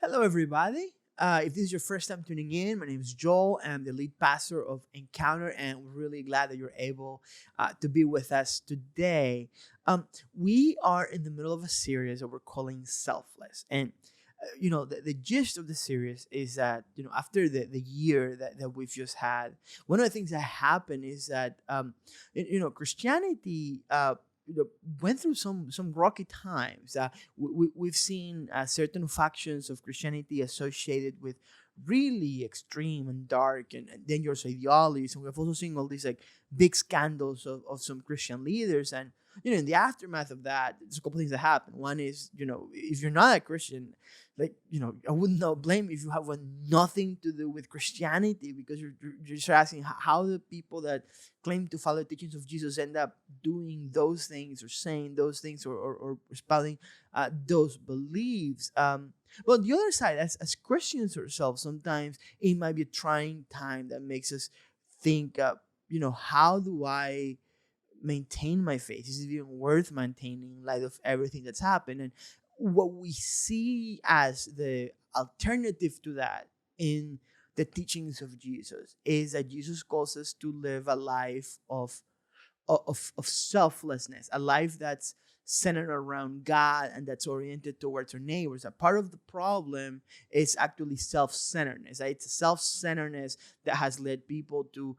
Hello, everybody. If this is your first time tuning in, my name is Joel. I'm the lead pastor of Encounter, and we're really glad that you're able to be with us today. We are in the middle of a series that we're calling Selfless. And the gist of the series is that after the year that we've just had, one of the things that happened is that Christianity you know, went through some rocky times. We've seen certain factions of Christianity associated with really extreme and dark and dangerous ideologies, and we've also seen all these like big scandals of some Christian leaders. And in the aftermath of that, there's a couple things that happen. One is, if you're not a Christian, like I would not blame you if you have nothing to do with Christianity, because you're just asking how the people that claim to follow the teachings of Jesus end up doing those things or saying those things or spouting those beliefs. But the other side, as Christians ourselves, sometimes it might be a trying time that makes us think, how do I maintain my faith? Is it even worth maintaining in light of everything that's happened? And what we see as the alternative to that in the teachings of Jesus is that Jesus calls us to live a life of selflessness, a life that's centered around God and that's oriented towards our neighbors. A part of the problem is actually self-centeredness. It's a self-centeredness that has led people to,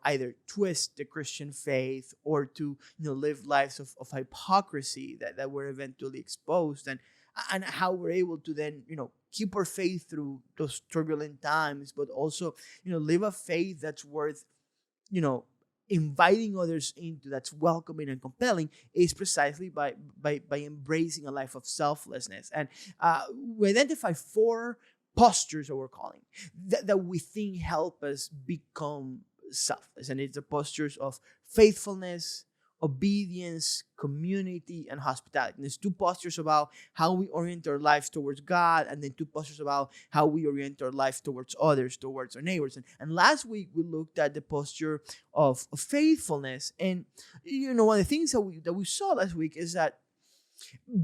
either twist the Christian faith or to, live lives of hypocrisy that were eventually exposed, and how we're able to then, keep our faith through those turbulent times, but also, live a faith that's worth, you know, inviting others into, that's welcoming and compelling, is precisely by embracing a life of selflessness. And we identify four postures that we're calling that we think help us become selfless. And it's the postures of faithfulness, obedience, community, and hospitality. And there's two postures about how we orient our lives towards God, and then two postures about how we orient our life towards others, towards our neighbors. And last week we looked at the posture of faithfulness. And one of the things that we saw last week is that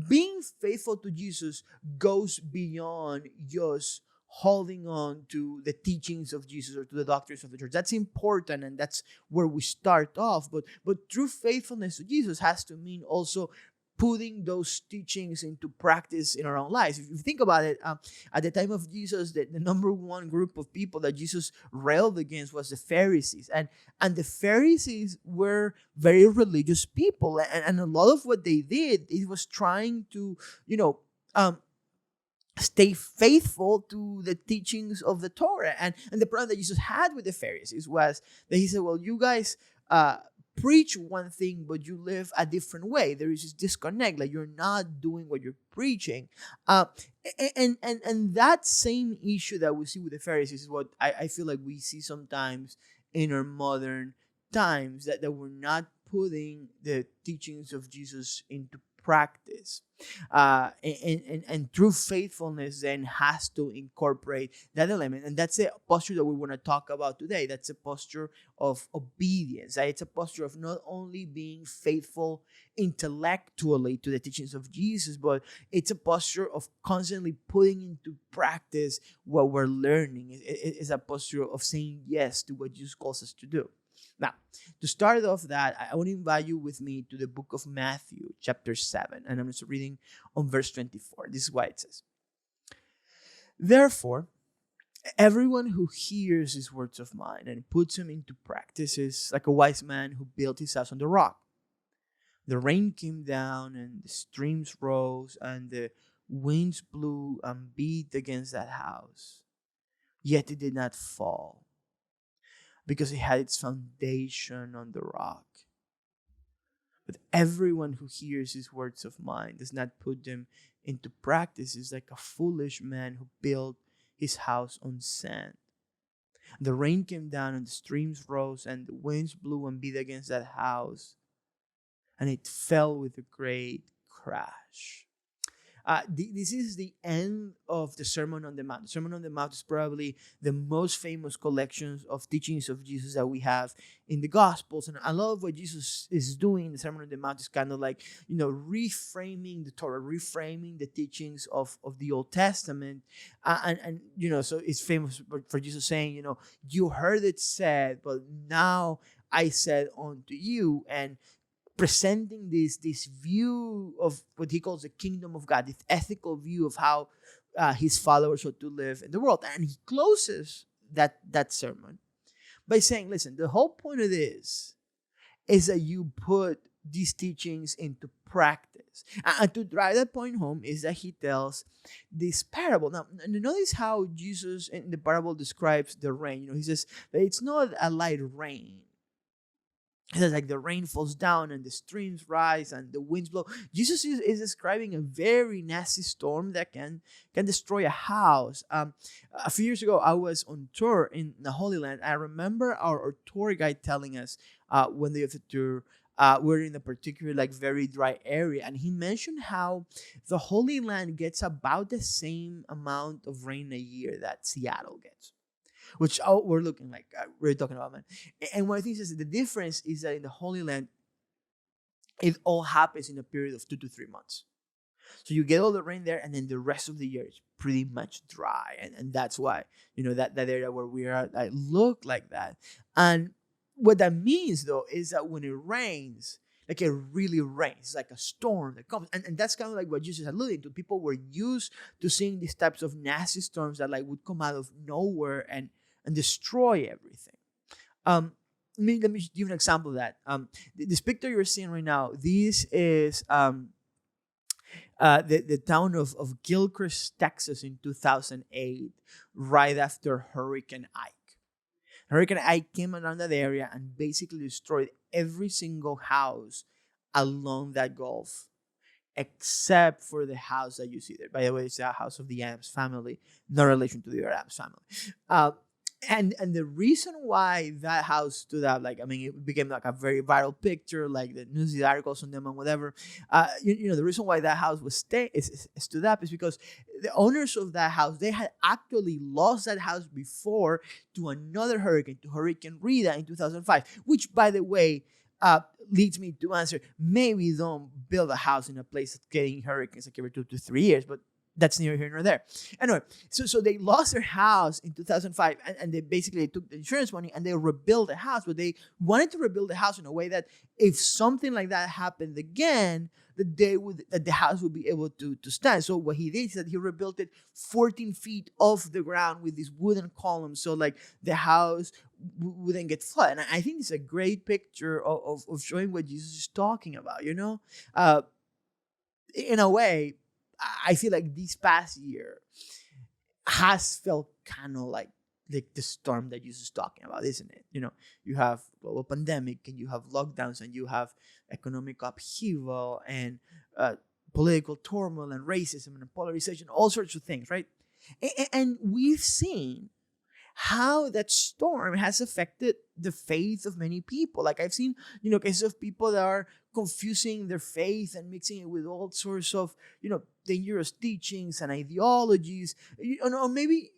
being faithful to Jesus goes beyond just holding on to the teachings of Jesus or to the doctrines of the church. That's important, and that's where we start off. But true faithfulness to Jesus has to mean also putting those teachings into practice in our own lives. If you think about it, at the time of Jesus, the number one group of people that Jesus railed against was the Pharisees. And the Pharisees were very religious people. And a lot of what they did, it was trying to, stay faithful to the teachings of the Torah. And the problem that Jesus had with the Pharisees was that he said, well, you guys preach one thing, but you live a different way. There is this disconnect, like you're not doing what you're preaching. And that same issue that we see with the Pharisees is what I feel like we see sometimes in our modern times, that we're not putting the teachings of Jesus into practice. And true faithfulness then has to incorporate that element. And that's a posture that we want to talk about today. That's a posture of obedience. It's a posture of not only being faithful intellectually to the teachings of Jesus, but it's a posture of constantly putting into practice what we're learning. It's a posture of saying yes to what Jesus calls us to do. Now, to start off that, I want to invite you with me to the book of Matthew, chapter 7. And I'm just reading on verse 24. This is what it says. Therefore, everyone who hears these words of mine and puts them into practice is like a wise man who built his house on the rock. The rain came down and the streams rose and the winds blew and beat against that house. Yet it did not fall, because it had its foundation on the rock. But everyone who hears these words of mine does not put them into practice is like a foolish man who built his house on sand. The rain came down and the streams rose and the winds blew and beat against that house, and it fell with a great crash. This is the end of the Sermon on the Mount. The Sermon on the Mount is probably the most famous collections of teachings of Jesus that we have in the Gospels. And I love what Jesus is doing in the Sermon on the Mount is kind of like, reframing the Torah, reframing the teachings of the Old Testament. So it's famous for Jesus saying, you heard it said, but now I said unto you. And presenting this view of what he calls the kingdom of God, this ethical view of how his followers ought to live in the world. And he closes that sermon by saying, listen, the whole point of this is that you put these teachings into practice. And to drive that point home is that he tells this parable. Now, notice how Jesus in the parable describes the rain. He says that it's not a light rain. It says like the rain falls down and the streams rise and the winds blow. Jesus is describing a very nasty storm that can destroy a house. A few years ago, I was on tour in the Holy Land. I remember our tour guide telling us when they the tour, we're in a particular very dry area, and he mentioned how the Holy Land gets about the same amount of rain a year that Seattle gets. Which we're looking like we're talking about, man. And one of the things is the difference is that in the Holy Land, it all happens in a period of 2 to 3 months. So you get all the rain there, and then the rest of the year is pretty much dry, and that's why that area where we are look like that. And what that means though is that when it rains, like it really rains, like a storm that comes. And that's kind of like what Jesus is alluding to. People were used to seeing these types of nasty storms that would come out of nowhere and destroy everything. Let me give you an example of that. This picture you're seeing right now, this is the town of Gilchrist, Texas in 2008, right after Hurricane Ike. Hurricane Ike came around that area and basically destroyed every single house along that gulf, except for the house that you see there. By the way, it's the house of the Adams family, no relation to the Adams family. And the reason why that house stood out, it became a very viral picture, like the news articles on them and whatever. The reason why that house stood up is because the owners of that house, they had actually lost that house before to another hurricane, to Hurricane Rita in 2005, which, by the way, leads me to answer, maybe don't build a house in a place that's getting hurricanes like every 2 to 3 years, but that's neither here nor there. Anyway, so they lost their house in 2005, and they basically took the insurance money and they rebuilt the house. But they wanted to rebuild the house in a way that if something like that happened again, that the house would be able to stand. So what he did is that he rebuilt it 14 feet off the ground with these wooden columns, so the house wouldn't get flooded. And I think it's a great picture of showing what Jesus is talking about. In a way, I feel like this past year has felt kind of like the storm that Jesus is talking about, isn't it? You have global pandemic, and you have lockdowns, and you have economic upheaval, and political turmoil, and racism, and polarization, all sorts of things, right? And we've seen how that storm has affected the faith of many people. Like I've seen, cases of people that are confusing their faith and mixing it with all sorts of, dangerous teachings and ideologies. Maybe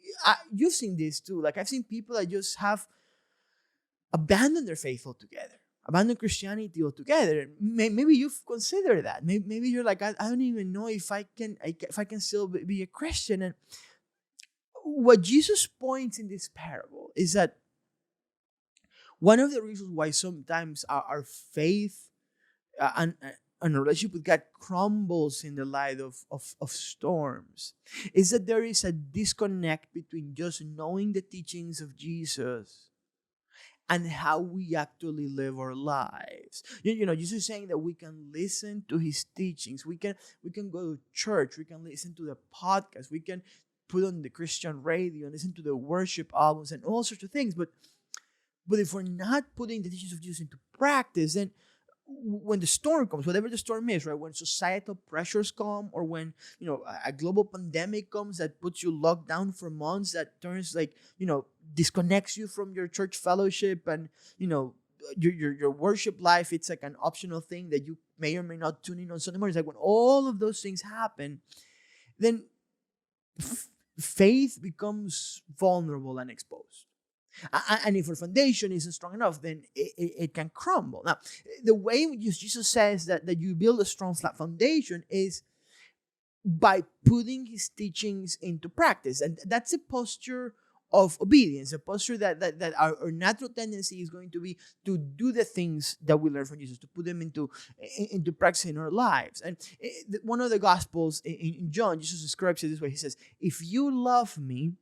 you've seen this too. Like I've seen people that just have abandoned their faith altogether, abandoned Christianity altogether. Maybe you've considered that. Maybe you're like, I don't even know if I can still be a Christian. And what Jesus points in this parable is that one of the reasons why sometimes our faith and a relationship with God crumbles in the light of storms is that there is a disconnect between just knowing the teachings of Jesus and how we actually live our lives. Jesus is saying that we can listen to his teachings. We can go to church. We can listen to the podcast. We can put on the Christian radio and listen to the worship albums and all sorts of things. But if we're not putting the teachings of Jesus into practice, then when the storm comes, whatever the storm is, right? When societal pressures come, or when a global pandemic comes that puts you locked down for months, that turns disconnects you from your church fellowship, and your worship life, it's like an optional thing that you may or may not tune in on Sunday morning. It's like when all of those things happen, then faith becomes vulnerable and exposed. And if our foundation isn't strong enough, then it can crumble. Now, the way Jesus says that you build a strong flat foundation is by putting his teachings into practice. And that's a posture of obedience, a posture that our natural tendency is going to be to do the things that we learn from Jesus, to put them into practice in our lives. And one of the Gospels in John, Jesus describes it this way. He says, if you love me,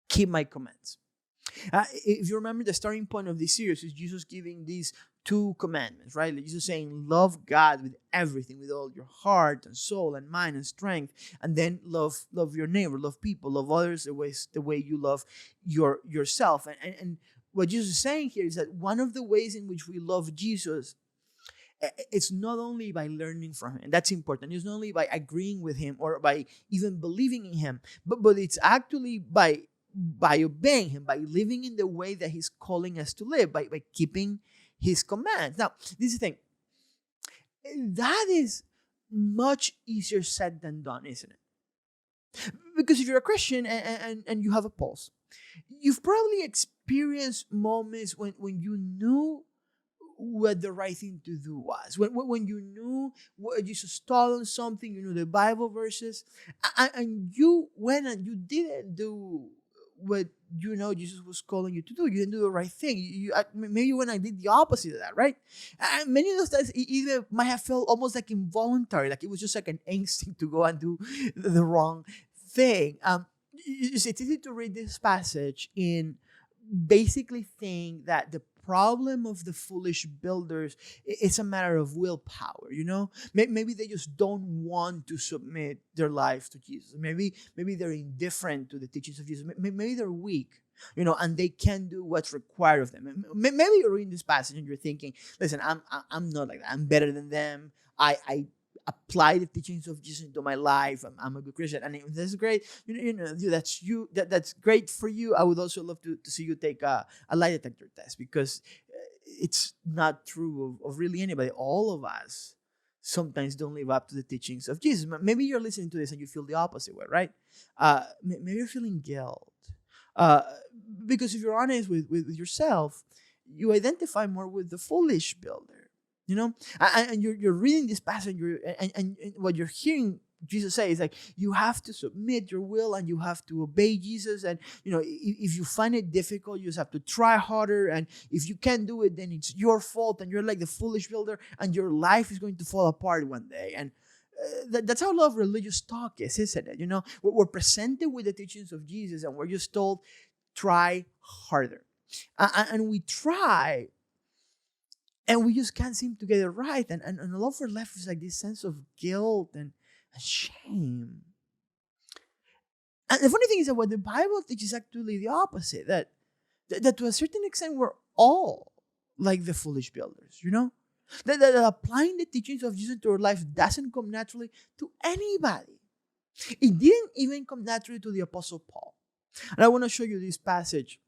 keep my commands. If you remember, the starting point of this series is Jesus giving these two commandments, right? Like Jesus saying, love God with everything, with all your heart and soul and mind and strength, and then love your neighbor, love people, love others the way you love yourself. And what Jesus is saying here is that one of the ways in which we love Jesus, it's not only by learning from him, that's important. It's not only by agreeing with him or by even believing in him, but it's actually by obeying him, by living in the way that he's calling us to live, by keeping his commands. Now, this is the thing. That is much easier said than done, isn't it? Because if you're a Christian and you have a pulse, you've probably experienced moments when you knew what the right thing to do was. When you knew what Jesus taught on something, you knew the Bible verses, and you went and you didn't do what Jesus was calling you to do. You didn't do the right thing. Maybe when I did the opposite of that, right? And many of those times, it either might have felt almost like involuntary, like it was just like an instinct to go and do the wrong thing. It's easy to read this passage in basically saying that the problem of the foolish builders, it's a matter of willpower. Maybe they just don't want to submit their life to Jesus. Maybe they're indifferent to the teachings of Jesus. Maybe they're weak, and they can't do what's required of them. Maybe you're reading this passage and you're thinking, listen, I'm not like that. I'm better than them. I apply the teachings of Jesus into my life. I'm a good Christian, and that's great. That's you. That's great for you. I would also love to see you take a lie detector test, because it's not true of really anybody. All of us sometimes don't live up to the teachings of Jesus. Maybe you're listening to this and you feel the opposite way, right? Maybe you're feeling guilt, because if you're honest with yourself, you identify more with the foolish builder. And you're reading this passage, and what you're hearing Jesus say is like, you have to submit your will and you have to obey Jesus. And, if you find it difficult, you just have to try harder. And if you can't do it, then it's your fault. And you're like the foolish builder and your life is going to fall apart one day. And that's how a lot of religious talk is, isn't it? We're presented with the teachings of Jesus and we're just told, try harder. And we try, and we just can't seem to get it right. And a lot of our life is like this sense of guilt and shame. And the funny thing is that what the Bible teaches is actually the opposite. That to a certain extent, we're all like the foolish builders, That applying the teachings of Jesus to our life doesn't come naturally to anybody. It didn't even come naturally to the Apostle Paul. And I want to show you this passage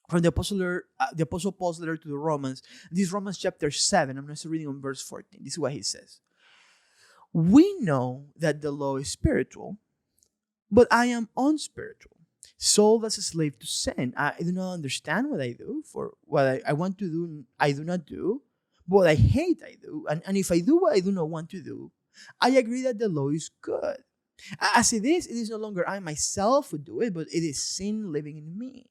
from the Apostle Paul's letter to the Romans. This is Romans chapter 7. I'm going to reading on verse 14. This is what he says. We know that the law is spiritual, but I am unspiritual, sold as a slave to sin. I do not understand what I do, for what I want to do, I do not do. But what I hate, I do. And if I do what I do not want to do, I agree that the law is good. As it is no longer I myself who do it, but it is sin living in me.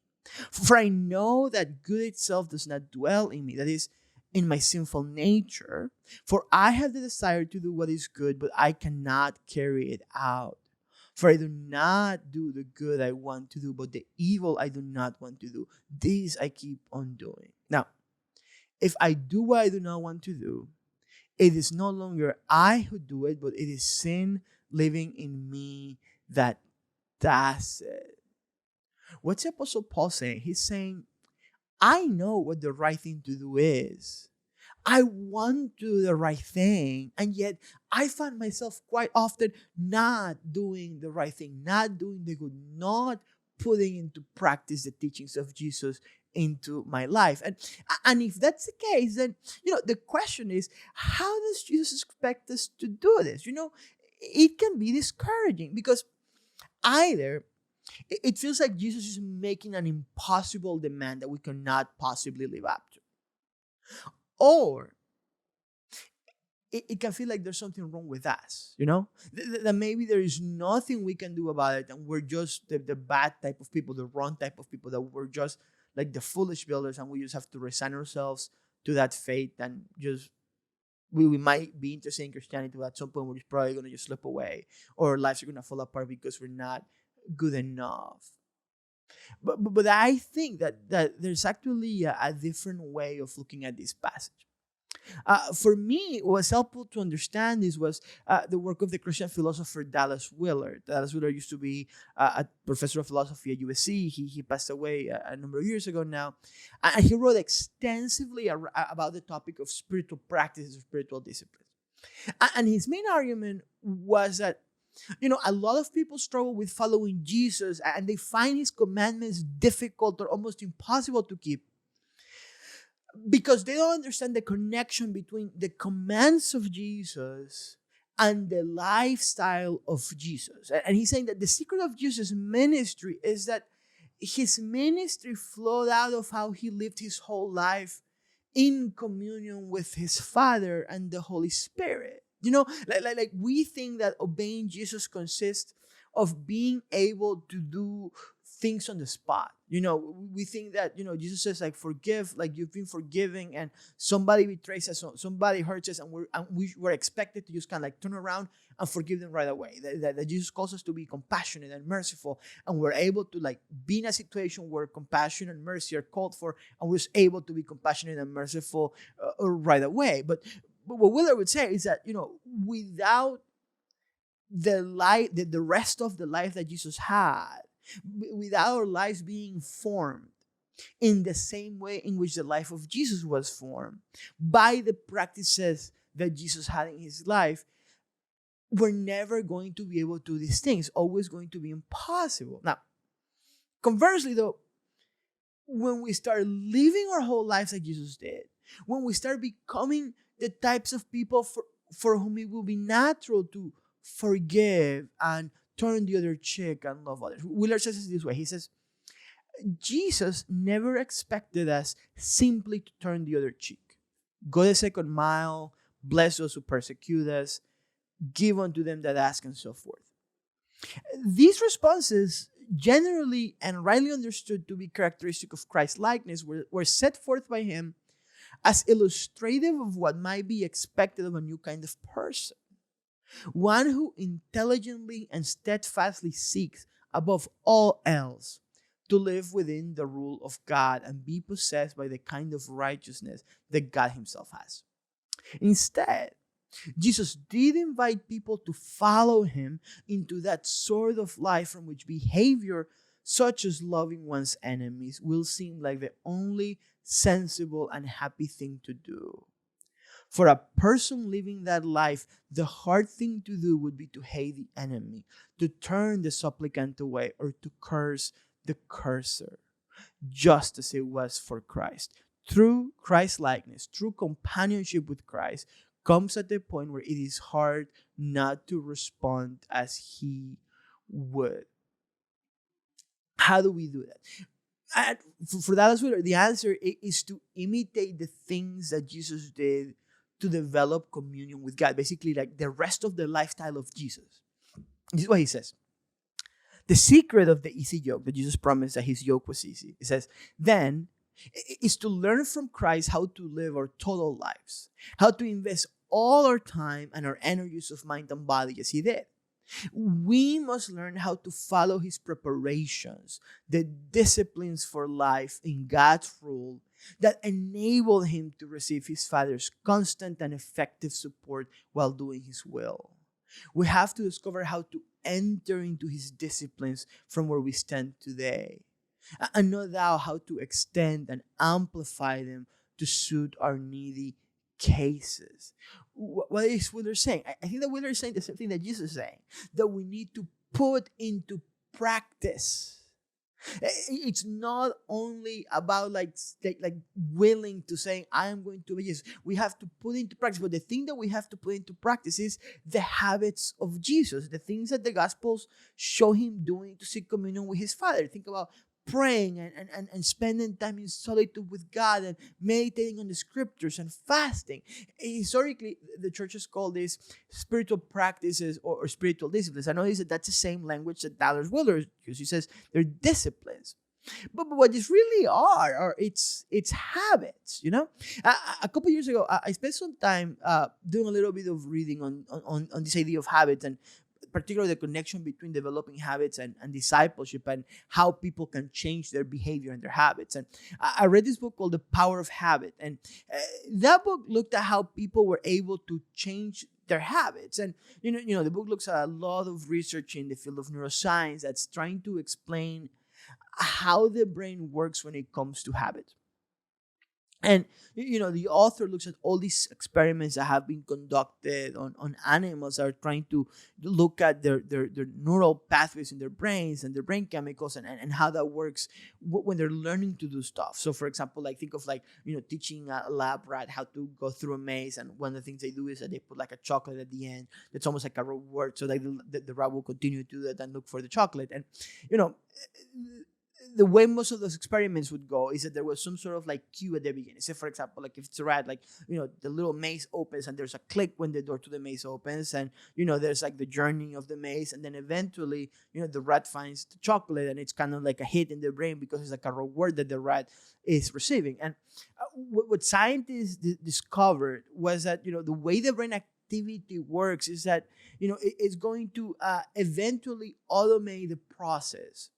For I know that good itself does not dwell in me, that is, in my sinful nature. For I have the desire to do what is good, but I cannot carry it out. For I do not do the good I want to do, but the evil I do not want to do, this I keep on doing. Now, if I do what I do not want to do, it is no longer I who do it, but it is sin living in me that does it. What's the Apostle Paul saying? He's saying, I know what the right thing to do is. I want to do the right thing, and yet I find myself quite often not doing the right thing, not doing the good, not putting into practice the teachings of Jesus into my life. And if that's the case, then, the question is, how does Jesus expect us to do this? it can be discouraging because either it feels like Jesus is making an impossible demand that we cannot possibly live up to, or it can feel like there's something wrong with us, that maybe there is nothing we can do about it, and we're just the bad type of people, the wrong type of people, that we're just like the foolish builders, and we just have to resign ourselves to that fate, and just we might be interested in Christianity, but at some point we're just probably going to just slip away, or our lives are going to fall apart because we're not good enough. But I think that there's actually a different way of looking at this passage. For me, what was helpful to understand this was the work of the Christian philosopher Dallas Willard. Dallas Willard used to be a professor of philosophy at USC. He passed away a number of years ago now. And he wrote extensively about the topic of spiritual practices, spiritual disciplines. And his main argument was that, a lot of people struggle with following Jesus, and they find his commandments difficult or almost impossible to keep, because they don't understand the connection between the commands of Jesus and the lifestyle of Jesus. And he's saying that the secret of Jesus' ministry is that his ministry flowed out of how he lived his whole life in communion with his Father and the Holy Spirit. Like we think that obeying Jesus consists of being able to do things on the spot. We think that, Jesus says, like, forgive, like you've been forgiving, and somebody betrays us, somebody hurts us, and we're expected to just kind of like turn around and forgive them right away. That Jesus calls us to be compassionate and merciful, and we're able to like be in a situation where compassion and mercy are called for, and we're just able to be compassionate and merciful right away. But what Willard would say is that, without the rest of the life that Jesus had, without our lives being formed in the same way in which the life of Jesus was formed by the practices that Jesus had in his life, we're never going to be able to do these things. Always going to be impossible. Now, conversely though, when we start living our whole lives like Jesus did, when we start becoming the types of people for whom it will be natural to forgive and turn the other cheek and love others. Willard says it this way. He says, Jesus never expected us simply to turn the other cheek, go the second mile, bless those who persecute us, give unto them that ask, and so forth. These responses, generally and rightly understood to be characteristic of Christ's likeness, were set forth by him as illustrative of what might be expected of a new kind of person. One who intelligently and steadfastly seeks, above all else, to live within the rule of God and be possessed by the kind of righteousness that God himself has. Instead, Jesus did invite people to follow him into that sort of life from which behavior such as loving one's enemies will seem like the only sensible and happy thing to do. For a person living that life, the hard thing to do would be to hate the enemy, to turn the supplicant away, or to curse the curser, just as it was for Christ. Through Christ's likeness, through companionship with Christ, comes at the point where it is hard not to respond as he would. How do we do that? And for Dallas Willard, the answer is to imitate the things that Jesus did to develop communion with God. Basically, like the rest of the lifestyle of Jesus. This is what he says. The secret of the easy yoke, that Jesus promised that his yoke was easy. He says, then, is to learn from Christ how to live our total lives, how to invest all our time and our energies of mind and body as he did. We must learn how to follow his preparations, the disciplines for life in God's rule that enable him to receive his Father's constant and effective support while doing his will. We have to discover how to enter into his disciplines from where we stand today, and no doubt how to extend and amplify them to suit our needy cases. What is Willard saying? I think that Willard is saying the same thing that Jesus is saying, that we need to put into practice It's not only about like willing to saying I am going to be Jesus. We have to put into practice. But the thing that we have to put into practice is the habits of Jesus, the things that the Gospels show him doing to seek communion with his Father. Think about praying and spending time in solitude with God and meditating on the scriptures and fasting. Historically, the churches call this spiritual practices or spiritual disciplines. I know that's the same language that Dallas Willard uses. He says they're disciplines. But what these really are it's habits, you know. A couple years ago, I spent some time doing a little bit of reading on this idea of habits, and particularly the connection between developing habits and discipleship, and how people can change their behavior and their habits. And I read this book called The Power of Habit, and that book looked at how people were able to change their habits. And the book looks at a lot of research in the field of neuroscience that's trying to explain how the brain works when it comes to habits. And the author looks at all these experiments that have been conducted on animals that are trying to look at their neural pathways in their brains and their brain chemicals, and how that works when they're learning to do stuff. So for example, like think of teaching a lab rat how to go through a maze, and one of the things they do is that they put like a chocolate at the end that's almost like a reward, so like the rat will continue to do that and look for the chocolate. And the way most of those experiments would go is that there was some sort of like cue at the beginning. Say, for example, like if it's a rat, like, the little maze opens and there's a click when the door to the maze opens, and, there's like the journey of the maze. And then eventually, the rat finds the chocolate, and it's kind of like a hit in the brain because it's like a reward that the rat is receiving. And what scientists discovered was that, the way the brain activity works is that, it's going to eventually automate the process,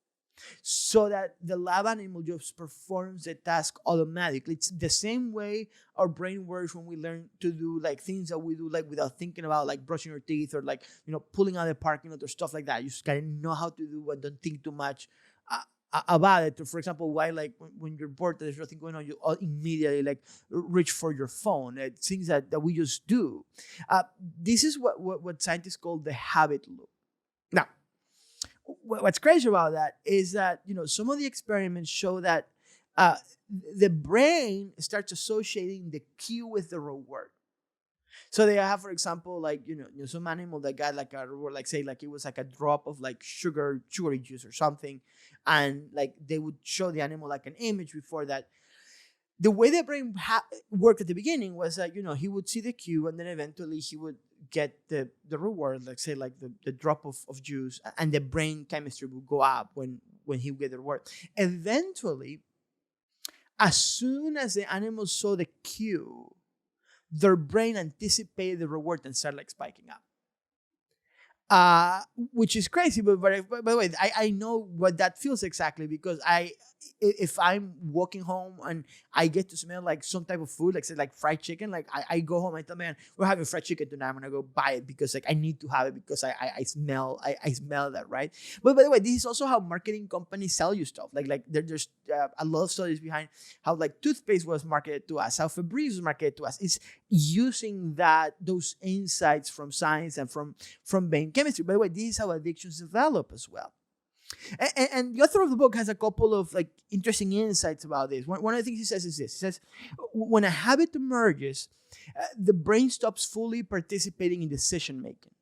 so that the lab animal just performs the task automatically. It's the same way our brain works when we learn to do like things that we do like without thinking about, like brushing your teeth, or like pulling out the parking lot or stuff like that. You just gotta know how to do it. Don't think too much about it. For example, why like when you're bored, there's nothing going on, you immediately like reach for your phone. Things that we just do. This is what scientists call the habit loop. Now, what's crazy about that is that, some of the experiments show that the brain starts associating the cue with the reward. So they have, for example, like, some animal that got like a reward, like say, like it was like a drop of like sugary juice or something. And like they would show the animal like an image before that. The way the brain worked at the beginning was that, he would see the cue, and then eventually he would get the reward, like say like the drop of juice, and the brain chemistry would go up when he would get the reward. Eventually, as soon as the animals saw the cue, their brain anticipated the reward and started like spiking up. Which is crazy, but by the way, I know what that feels exactly, because if I'm walking home and I get to smell like some type of food, like say like fried chicken, like I go home, I tell man, we're having fried chicken tonight, I'm gonna go buy it because like I need to have it because I smell that, right? But by the way, this is also how marketing companies sell you stuff. Like there's a lot of studies behind how like toothpaste was marketed to us, how Febreze was marketed to us. It's using those insights from science and from brain chemistry. By the way, this is how addictions develop as well. And the author of the book has a couple of like interesting insights about this. One of the things he says is this. He says, when a habit emerges, the brain stops fully participating in decision making.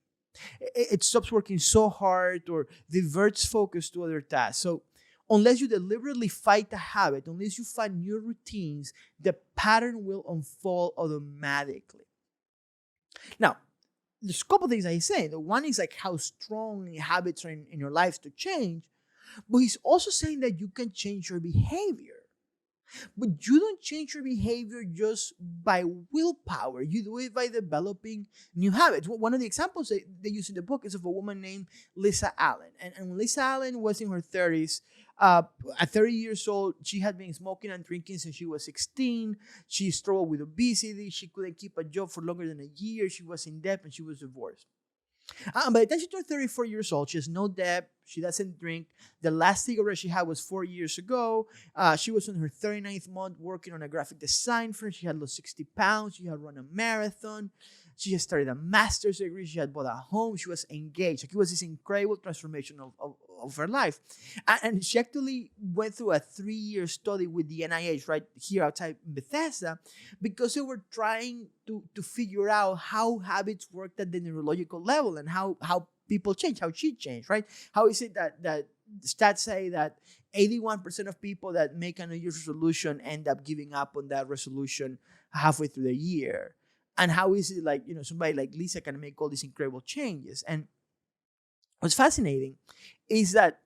It stops working so hard or diverts focus to other tasks. So unless you deliberately fight the habit, unless you find new routines, the pattern will unfold automatically. Now, there's a couple things that he's saying. The one is like how strong habits are in your life to change, but he's also saying that you can change your behavior. But you don't change your behavior just by willpower. You do it by developing new habits. One of the examples they use in the book is of a woman named Lisa Allen. And when Lisa Allen was in her 30s, at 30 years old, she had been smoking and drinking since she was 16. She struggled with obesity. She couldn't keep a job for longer than a year. She was in debt, and she was divorced. By the time she turned 34 years old, she has no debt. She doesn't drink. The last cigarette she had was 4 years ago. She was in her 39th month working on a graphic design firm. She had lost 60 pounds. She had run a marathon. She had started a master's degree. She had bought a home. She was engaged. Like, it was this incredible transformation of of her life. And she actually went through a 3-year study with the NIH right here outside Bethesda, because they were trying to figure out how habits worked at the neurological level, and how people change, how she changed, right? How is it that stats say that 81% of people that make a New Year's resolution end up giving up on that resolution halfway through the year? And how is it like, somebody like Lisa can make all these incredible changes? And what's fascinating is that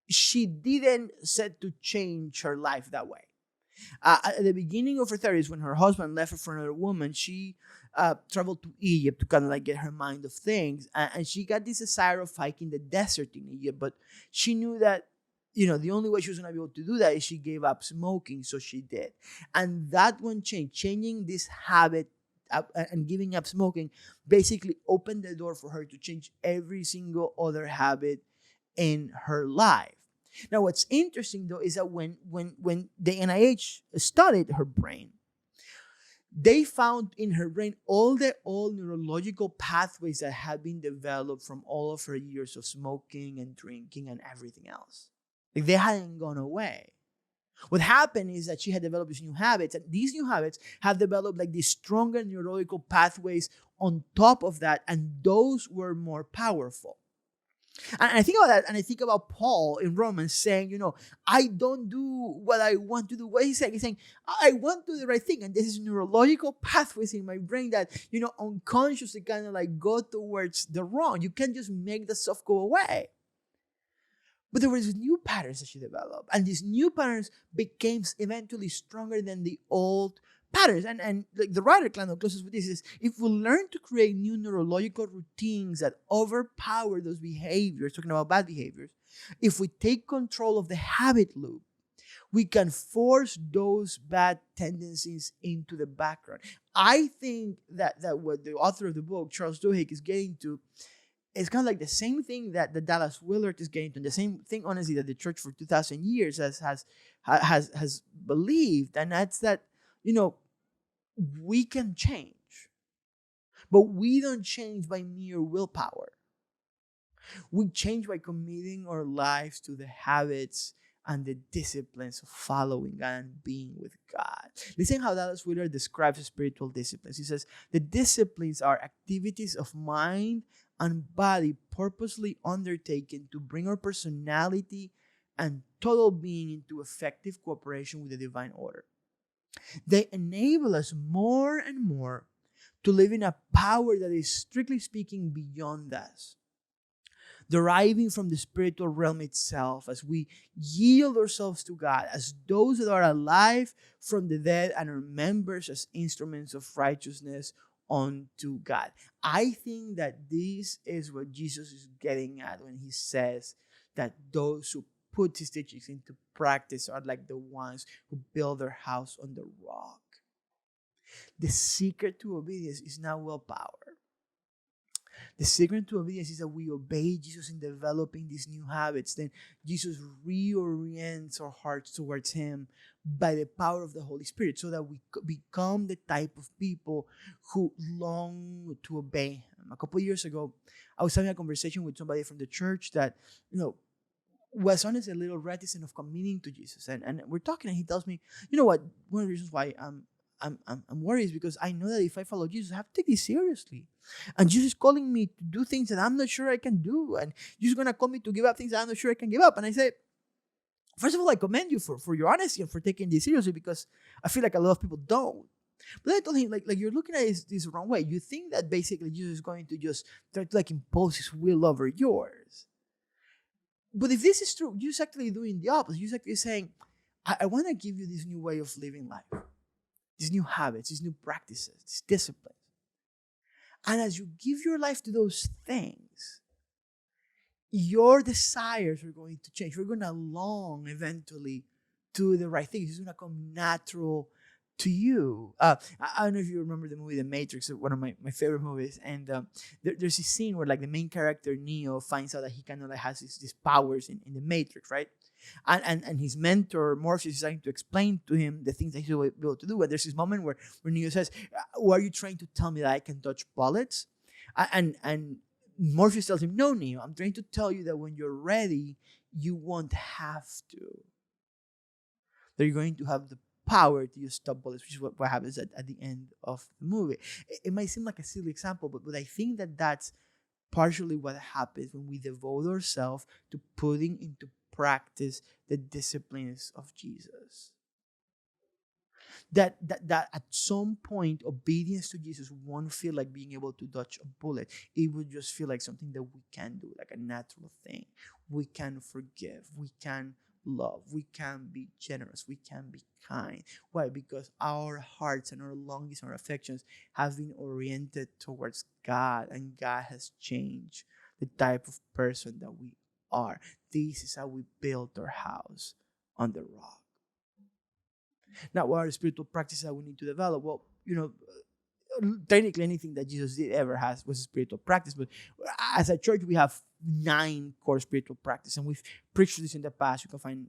she didn't set to change her life that way. At the beginning of her 30s, when her husband left her for another woman, she traveled to Egypt to kind of like get her mind of things. And she got this desire of hiking the desert in Egypt. But she knew that, the only way she was going to be able to do that is she gave up smoking. So she did. And that one change, changing this habit and giving up smoking, basically opened the door for her to change every single other habit in her life. Now, what's interesting, though, is that when the NIH studied her brain, they found in her brain all neurological pathways that had been developed from all of her years of smoking and drinking and everything else. Like, they hadn't gone away. What happened is that she had developed these new habits, and these new habits have developed like these stronger neurological pathways on top of that, and those were more powerful. And I think about that, and I think about Paul in Romans saying, I don't do what I want to do. What he's saying? He's saying, I want to do the right thing. And this is neurological pathways in my brain that, unconsciously kind of like go towards the wrong. You can't just make the stuff go away. But there were these new patterns that she developed. And these new patterns became eventually stronger than the old patterns. And like the writer kind of closes with this is, if we learn to create new neurological routines that overpower those behaviors, talking about bad behaviors, if we take control of the habit loop, we can force those bad tendencies into the background. I think that what the author of the book, Charles Duhigg, is getting to, it's kind of like the same thing that the Dallas Willard is getting to, and the same thing, honestly, that the church for 2,000 years has believed, and that's that, we can change, but we don't change by mere willpower. We change by committing our lives to the habits and the disciplines of following God and being with God. Listen how Dallas Willard describes spiritual disciplines. He says, the disciplines are activities of mind and body purposely undertaken to bring our personality and total being into effective cooperation with the divine order. They enable us more and more to live in a power that is, strictly speaking, beyond us, deriving from the spiritual realm itself, as we yield ourselves to God as those that are alive from the dead and are members as instruments of righteousness unto God. I think that this is what Jesus is getting at when he says that those who put his teachings into practice are like the ones who build their house on the rock. The secret to obedience is not willpower. The secret to obedience is that we obey Jesus in developing these new habits. Then Jesus reorients our hearts towards him by the power of the Holy Spirit, so that we become the type of people who long to obey him. A couple of years ago, I was having a conversation with somebody from the church that, was honestly a little reticent of committing to Jesus. And we're talking, and he tells me, what, one of the reasons why I'm worried is because I know that if I follow Jesus, I have to take this seriously. And Jesus is calling me to do things that I'm not sure I can do. And Jesus is going to call me to give up things that I'm not sure I can give up. And I say, first of all, I commend you for your honesty and for taking this seriously, because I feel like a lot of people don't. But I told him, like you're looking at this wrong way. You think that basically Jesus is going to just try to impose his will over yours. But if this is true, Jesus actually doing the opposite. Jesus actually saying, I want to give you this new way of living life, these new habits, these new practices, these disciplines. And as you give your life to those things, your desires are going to change. You're going to long eventually to the right things. It's going to come natural to you. I don't know if you remember the movie The Matrix, one of my favorite movies. And there's this scene where the main character, Neo, finds out that he kind of has these powers in the Matrix, right? And his mentor, Morpheus, is trying to explain to him the things that he'll be able to do. And there's this moment where Neo says, "Why are you trying to tell me that I can dodge bullets?" And Morpheus tells him, no, Neo, I'm trying to tell you that when you're ready, you won't have to. That you're going to have the power to use stop bullets, which is what happens at the end of the movie. It might seem like a silly example, but I think that that's partially what happens when we devote ourselves to putting into practice the disciplines of Jesus. That at some point, obedience to Jesus won't feel like being able to dodge a bullet. It would just feel like something that we can do, like a natural thing. We can forgive. We can love. We can be generous. We can be kind. Why? Because our hearts and our longings and our affections have been oriented towards God, and God has changed the type of person that we are. This is how we build our house on the rock. Now, what are the spiritual practices that we need to develop? Well, technically anything that Jesus did ever has was a spiritual practice. But as a church, we have 9 core spiritual practices, and we've preached this in the past. You can find,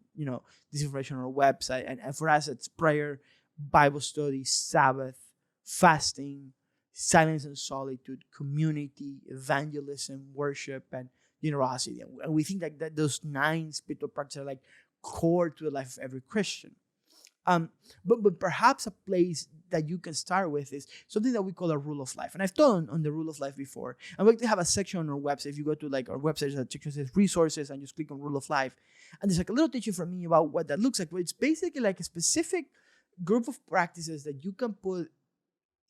this information on our website. And for us, it's prayer, Bible study, Sabbath, fasting, silence and solitude, community, evangelism, worship, and generosity. And we think that those 9 spiritual practices are like core to the life of every Christian. But perhaps a place that you can start with is something that we call a rule of life. And I've done on the rule of life before. And we actually have a section on our website. If you go to our website, there's a section that says resources, and just click on rule of life. And there's like a little teaching from me about what that looks like. But it's basically like a specific group of practices that you can put,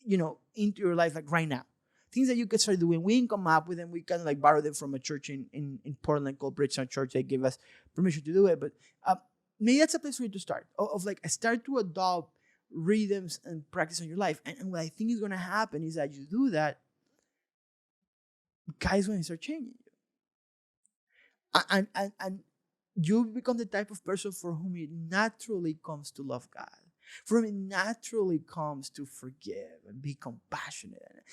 into your life like right now. Things that you can start doing. We didn't come up with them. We kind of like borrowed them from a church in Portland called Bridgetown Church. They gave us permission to do it. But maybe that's a place for you to start. Start to adopt rhythms and practice in your life. And what I think is going to happen is that you do that, God's going to start changing you. And you become the type of person for whom it naturally comes to love God. For whom it naturally comes to forgive and be compassionate.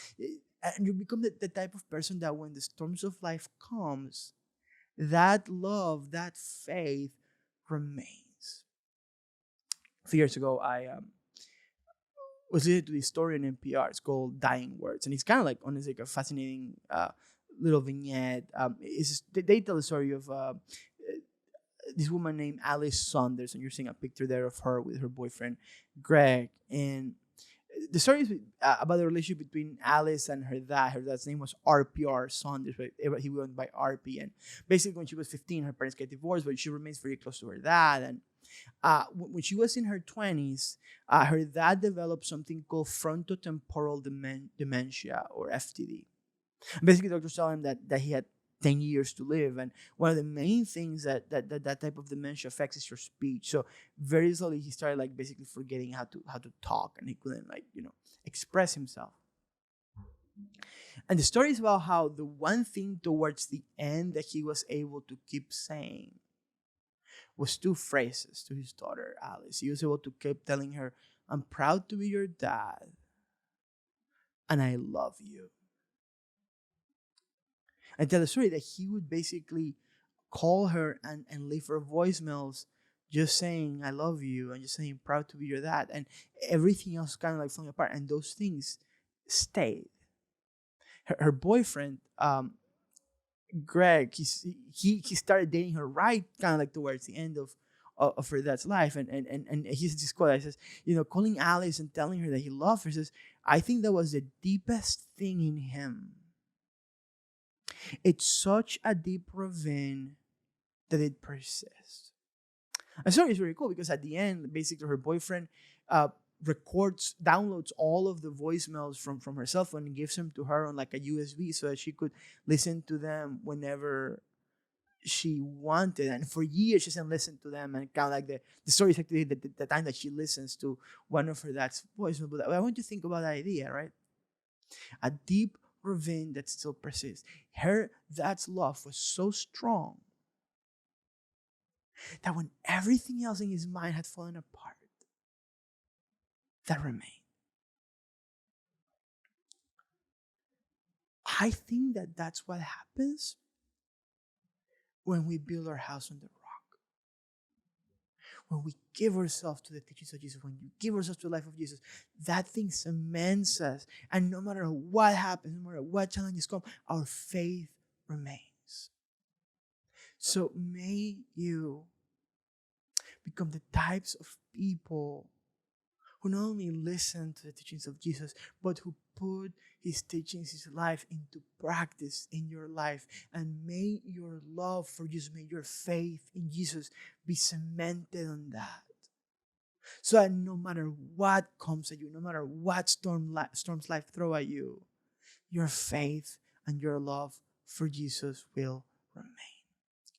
And you become the type of person that when the storms of life comes, that love, that faith remains. A few years ago, I was listening to this story on NPR. It's called Dying Words. And it's kind of like, honestly, like a fascinating little vignette. They tell the story of this woman named Alice Saunders. And you're seeing a picture there of her with her boyfriend, Greg. And the story is about the relationship between Alice and her dad. Her dad's name was RPR Saunders, but he went by RP. And basically, when she was 15, her parents get divorced, but she remains very close to her dad. And when she was in her 20s, her dad developed something called frontotemporal dementia, or FTD. Basically, doctors tell him that he had 10 years to live. And one of the main things that type of dementia affects is your speech. So very slowly he started like basically forgetting how to talk, and he couldn't express himself. And the story is about how the one thing towards the end that he was able to keep saying was 2 phrases to his daughter, Alice. He was able to keep telling her, "I'm proud to be your dad, and I love you." And tell the story that he would basically call her and leave her voicemails just saying, "I love you," and just saying, "Proud to be your dad." And everything else kind of like falling apart. And those things stayed. Her boyfriend, Greg, he started dating her right kind of like towards the end of her dad's life. And he's this quote that says, calling Alice and telling her that he loved her, says, "I think that was the deepest thing in him. It's such a deep ravine that it persists." And so it's really cool because at the end, basically her boyfriend downloads all of the voicemails from her cell phone and gives them to her on like a USB so that she could listen to them whenever she wanted. And for years she hasn't listened to them, and kind of like the story is actually the time that she listens to one of her dad's voicemails. But I want you to think about that idea, right? A deep ravine that still persists. Her dad's love was so strong that when everything else in his mind had fallen apart, that remained. I think that that's what happens when we build our house on the rock. When we give ourselves to the teachings of Jesus, when you give ourselves to the life of Jesus, that thing cements us. And no matter what happens, no matter what challenges come, our faith remains. So may you become the types of people who not only listen to the teachings of Jesus, but who put his teachings, his life into practice in your life. And may your love for Jesus, may your faith in Jesus be cemented on that. So that no matter what comes at you, no matter what storms life throw at you, your faith and your love for Jesus will remain.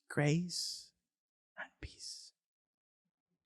Grace